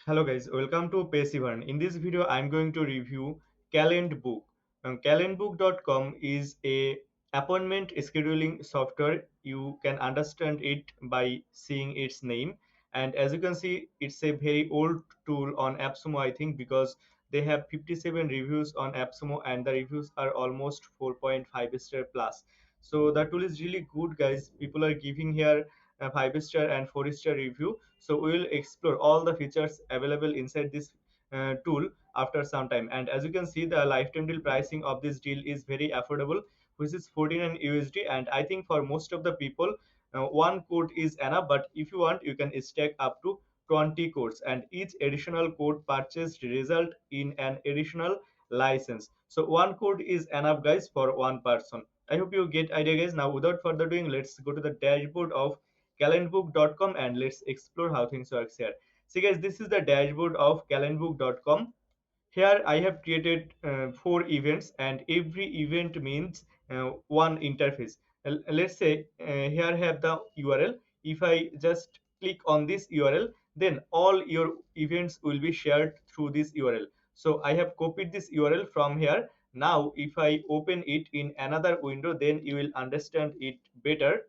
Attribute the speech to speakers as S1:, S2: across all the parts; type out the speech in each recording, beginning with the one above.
S1: Hello guys, welcome to Passivern. In this video, I'm going to review Calendbook. Calendbook.com is a appointment scheduling software. You can understand it by seeing its name. And as you can see, it's a very old tool on AppSumo, I think, because they have 57 reviews on AppSumo and the reviews are almost 4.5 star plus. So the tool is really good, guys. People are giving here a 5 star and 4 star review. So we will explore all the features available inside this tool after some time. And as you can see, the lifetime deal pricing of this deal is very affordable, which is 49 USD. And I think for most of the people, one code is enough. But if you want, you can stack up to 20 codes, and each additional code purchased result in an additional license. So one code is enough, guys, for one person. I hope you get idea, guys. Now without further doing, let's go to the dashboard of calendbook.com and let's explore how things work here. So guys, this is the dashboard of calendbook.com. Here I have created 4 events, and every event means one interface. Let's say here I have the URL. If I just click on this URL, then all your events will be shared through this URL. So I have copied this URL from here. Now if I open it in another window, then you will understand it better.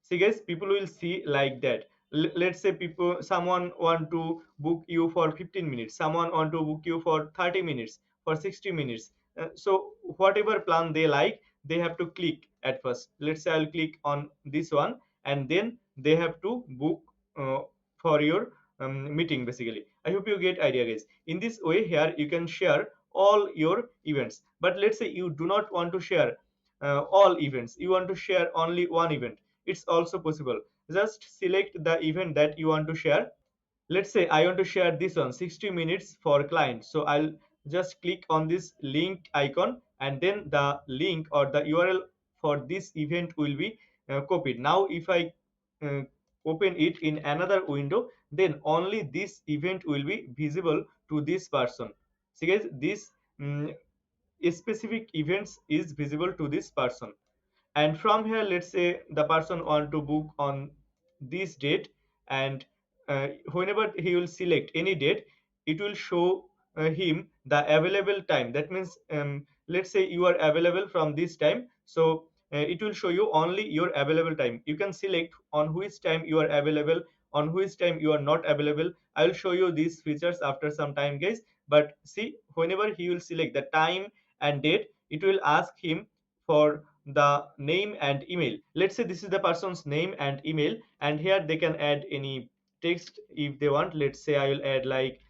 S1: See guys, people will see like that. Let's say people, someone want to book you for 15 minutes, someone want to book you for 30 minutes, for 60 minutes. So whatever plan they like, they have to click at first. Let's say I'll click on this one, and then they have to book uh, for your meeting. Basically, I hope you get idea, guys. In this way, here you can share all your events. But let's say you do not want to share all events, you want to share only one event. It's also possible. Just select the event that you want to share. Let's say I want to share this one, 60 minutes for client. So I'll just click on this link icon, and then the link or the URL for this event will be copied. Now if I uh, open it in another window, then only this event will be visible to this person. See guys, this specific events is visible to this person. And from here, let's say the person want to book on this date, and whenever he will select any date, it will show him the available time. That means, let's say you are available from this time, so it will show you only your available time. You can select on which time you are available, on which time you are not available. I will show you these features after some time, guys. But see, whenever he will select the time and date, it will ask him for the name and email. Let's say this is the person's name and email, and here they can add any text if they want. Let's say I will add like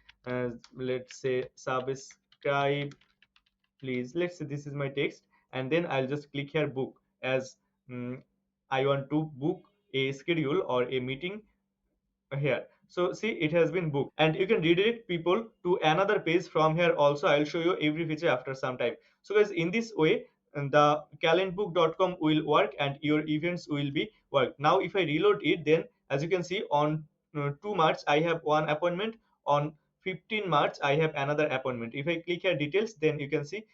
S1: let's say subscribe please. Let's say this is my text, and then I'll just click here book as I want to book a schedule or a meeting here. So see, it has been booked, and you can redirect people to another page from here also. I'll show you every feature after some time. So guys, in this way, the calendbook.com will work and your events will be work. Now if I reload it, then as you can see, on 2 March I have one appointment, on 15 March I have another appointment. If I click here details, then you can see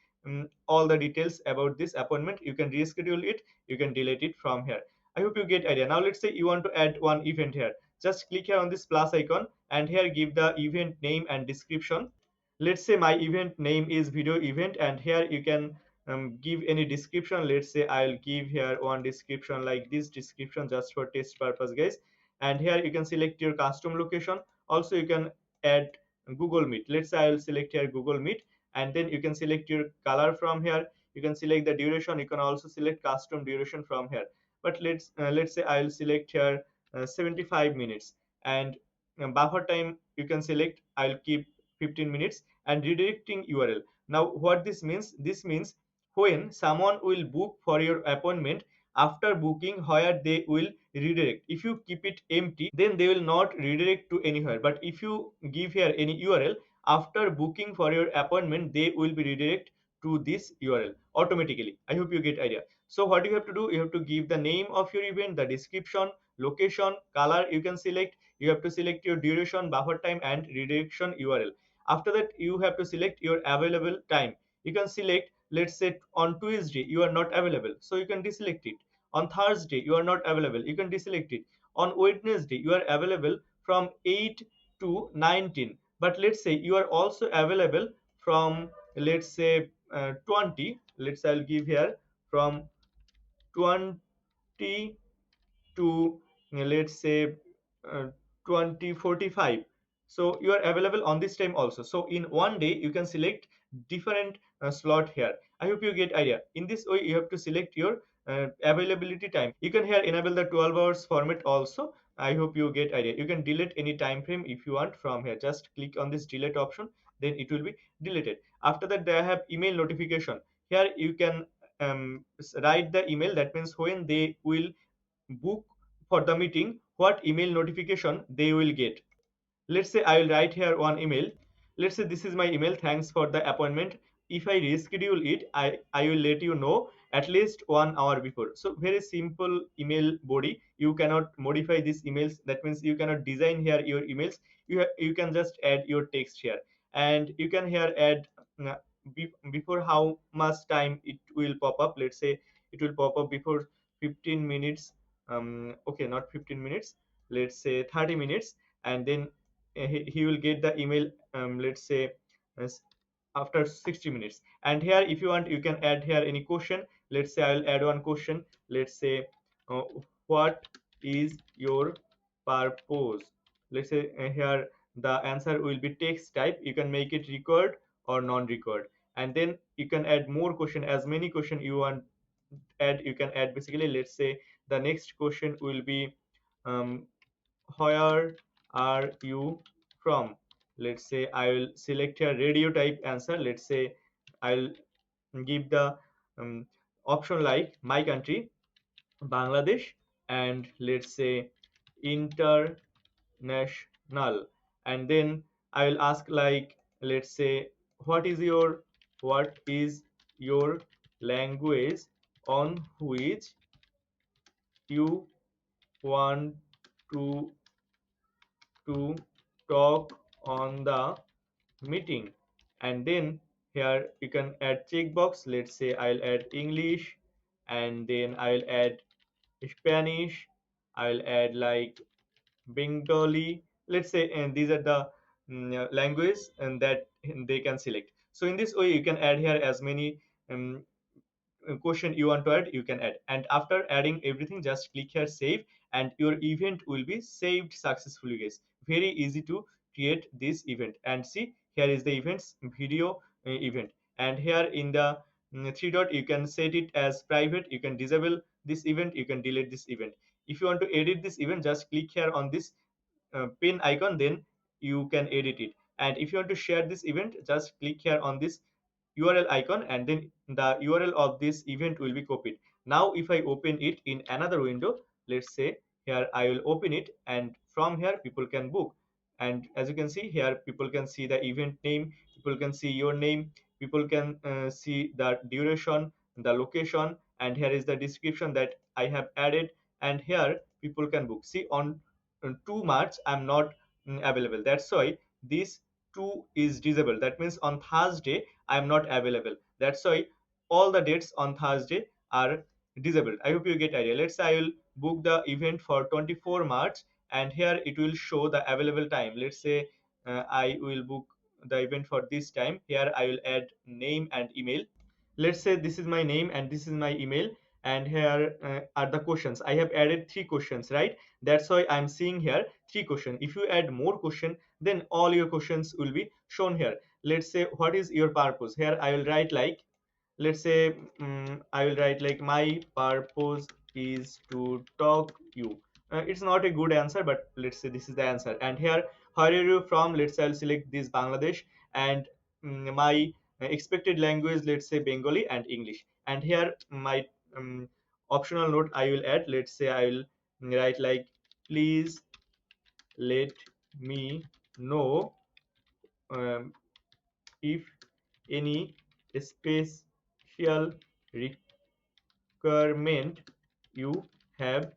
S1: all the details about this appointment. You can reschedule it, you can delete it from here. I hope you get idea. Now let's say you want to add one event here. Just click here on this plus icon, and here give the event name and description. Let's say my event name is video event, and here you can give any description. Let's say I'll give here one description like this description, just for test purpose, guys. And here you can select your custom location. Also you can add Google Meet. Let's say I'll select here Google Meet, and then you can select your color from here. You can select the duration. You can also select custom duration from here. But let's say I'll select here 75 minutes, and buffer time you can select, I'll keep 15 minutes, and redirecting URL. Now what this means, this means when someone will book for your appointment, after booking, where they will redirect. If you keep it empty, then they will not redirect to anywhere. But if you give here any URL, after booking for your appointment, they will be redirect to this URL automatically. I hope you get idea. So what you have to do, you have to give the name of your event, the description, location, color you can select. You have to select your duration, buffer time, and redirection URL. After that, you have to select your available time. You can select, let's say on Tuesday you are not available, so you can deselect it. On Thursday you are not available, you can deselect it. On Wednesday you are available from 8 to 19, But let's say you are also available from, let's say, 20, let's I'll give here, from 20 to, let's say, uh, 20:45. So you are available on this time also. So in one day you can select different slot here. I hope you get idea. In this way you have to select your availability time. You can here enable the 12 hours format also. I hope you get idea. You can delete any time frame if you want from here. Just click on this delete option, then it will be deleted. After that, they have email notification. Here you can write the email, that means when they will book for the meeting, what email notification they will get. Let's say I will write here one email. Let's say this is my email, thanks for the appointment. If I reschedule it, I will let you know at least 1 hour before. So very simple email body. You cannot modify these emails, that means you cannot design here your emails. You can just add your text here, and you can here add uh, before how much time it will pop up. Let's say it will pop up before 15 minutes. Okay, not 15 minutes, let's say 30 minutes. And then he will get the email, let's say, as after 60 minutes. And here if you want, you can add here any question. Let's say I'll add one question. Let's say, uh, what is your purpose? Let's say here the answer will be text type. You can make it record or non-record, and then you can add more question, as many question you want add. You can add basically, let's say the next question will be, um, where are you from? Let's say I will select a radio type answer. Let's say I'll give the um, option like my country, Bangladesh, and let's say international. And then I will ask like, let's say, what is your, what is your language on which you want to to talk on the meeting. And then here you can add checkbox. Let's say I'll add English, and then I'll add Spanish, I'll add like Bengali. Let's say, and these are the language and that they can select. So in this way you can add here as many um, question you want to add, you can add. And after adding everything, just click here save, and your event will be saved successfully, guys. Very easy to create this event. And see, here is the events video event. And here in the three dot, you can set it as private. You can disable this event, you can delete this event. If you want to edit this event, just click here on this pin icon, then you can edit it. And if you want to share this event, just click here on this URL icon, and then the URL of this event will be copied. Now if I open it in another window, let's say here I will open it, and from here people can book. And as you can see here, people can see the event name, people can see your name, people can see the duration, the location, and here is the description that I have added. And here people can book. See, on 2 March I'm not available, that's why this 2 is disabled. That means on Thursday I am not available. That's why all the dates on Thursday are disabled. I hope you get idea. Let's say I will book the event for 24 March, and here it will show the available time. Let's say I will book the event for this time. Here I will add name and email. Let's say this is my name and this is my email, and here are the questions. I have added 3 questions, right? That's why I'm seeing here 3 questions. If you add more question, then all your questions will be shown here. Let's say, what is your purpose? Here I will write like, let's say, I will write like, my purpose is to talk you. It's not a good answer, but let's say this is the answer. And here, where are you from? Let's say I'll select this Bangladesh, and my expected language, let's say Bengali and English. And here my optional note I will add. Let's say I will write like, please let me know um, if any special requirement you have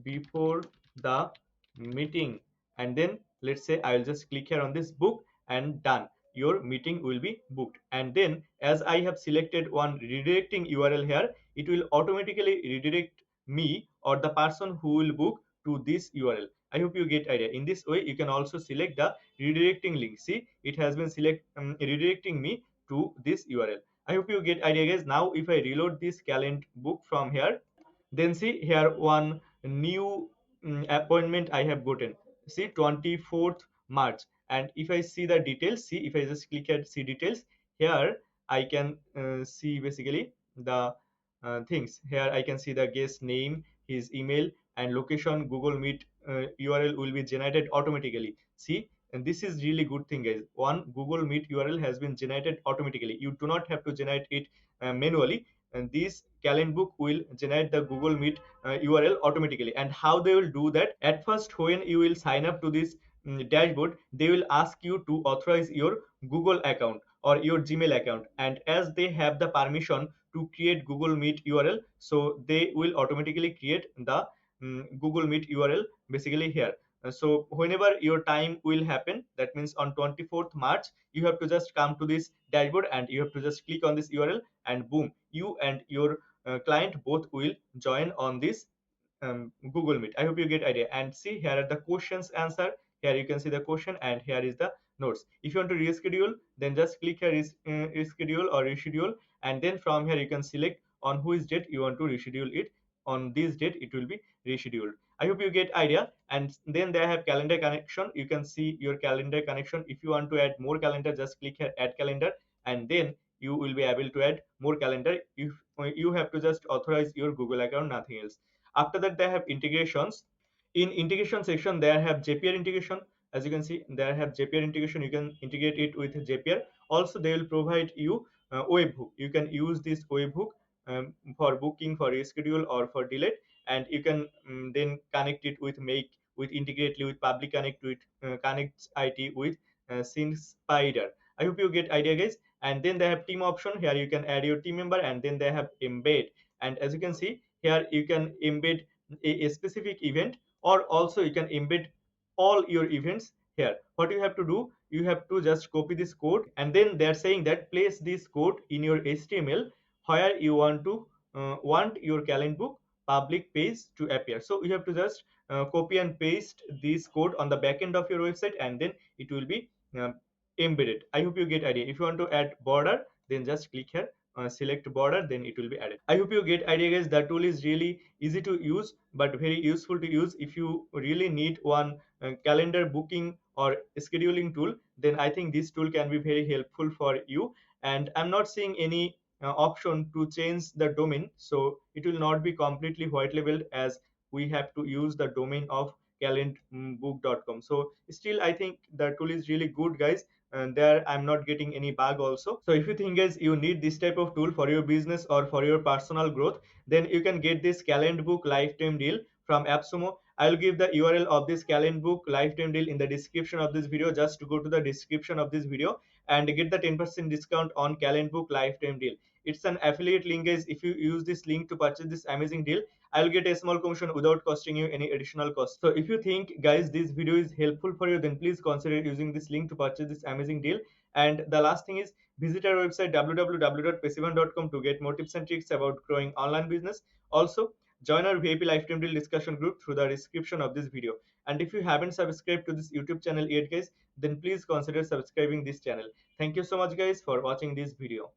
S1: before the meeting. And then let's say I will just click here on this book, and done, your meeting will be booked. And then as I have selected one redirecting URL here, it will automatically redirect me or the person who will book to this URL. I hope you get idea. In this way you can also select the redirecting link. See, it has been redirecting me to this URL. I hope you get idea, guys. Now if I reload this calendar book from here, then see here one new appointment I have gotten. See, 24th March. And if I see the details, see, if I just click at see details, here I can see basically the things. Here I can see the guest name, his email, and location. Google Meet URL will be generated automatically. See, and this is really good thing, guys. One, Google Meet URL has been generated automatically. You do not have to generate it manually, and this Calendbook will generate the Google Meet URL automatically. And how they will do that? At first, when you will sign up to this dashboard, they will ask you to authorize your Google account or your Gmail account, and as they have the permission to create Google Meet URL, so they will automatically create the Google Meet URL basically here. So whenever your time will happen, that means on 24th March, you have to just come to this dashboard and you have to just click on this URL, and boom, you and your client both will join on this Google Meet. I hope you get idea. And see, here are the questions answer. Here you can see the question, and here is the notes. If you want to reschedule, then just click here is reschedule or reschedule, and then from here you can select on which date you want to reschedule it. On this date it will be rescheduled. I hope you get idea. And then they have calendar connection. You can see your calendar connection. If you want to add more calendar, just click here add calendar, and then you will be able to add more calendar. If you have to just authorize your Google account, nothing else. After that, they have integrations. In integration section, they have Zapier integration. As you can see, they have Zapier integration. You can integrate it with Zapier. Also, they will provide you webhook. You can use this webhook for booking, for reschedule, or for delete, and you can then connect it with make with integrately with public connect with connect IT with Spider. I hope you get idea, guys. And then they have team option. Here you can add your team member, and then they have embed. And as you can see here, you can embed a specific event, or also you can embed all your events here. What you have to do, you have to just copy this code, and then they're saying that place this code in your HTML where you want to want your Calendbook public page to appear. So you have to just copy and paste this code on the backend of your website, and then it will be embedded. I hope you get idea. If you want to add border, then just click here select border, then it will be added. I hope you get idea, guys. The tool is really easy to use but very useful to use. If you really need one calendar booking or scheduling tool, then I think this tool can be very helpful for you. And I'm not seeing any option to change the domain, so it will not be completely white labeled, as we have to use the domain of calendbook.com. So still I think the tool is really good, guys, and there I'm not getting any bug also. So if you think, guys, you need this type of tool for your business or for your personal growth, then you can get this Calendbook lifetime deal from AppSumo. I'll give the URL of this Calendbook lifetime deal in the description of this video. Just to go to the description of this video and get the 10% discount on Calendbook lifetime deal. It's an affiliate link, guys. If you use this link to purchase this amazing deal, I'll get a small commission without costing you any additional cost. So if you think, guys, this video is helpful for you, then please consider using this link to purchase this amazing deal. And the last thing is, visit our website www.passivern.com to get more tips and tricks about growing online business. Also, join our VIP lifetime deal discussion group through the description of this video. And if you haven't subscribed to this YouTube channel yet, guys, then please consider subscribing this channel. Thank you so much, guys, for watching this video.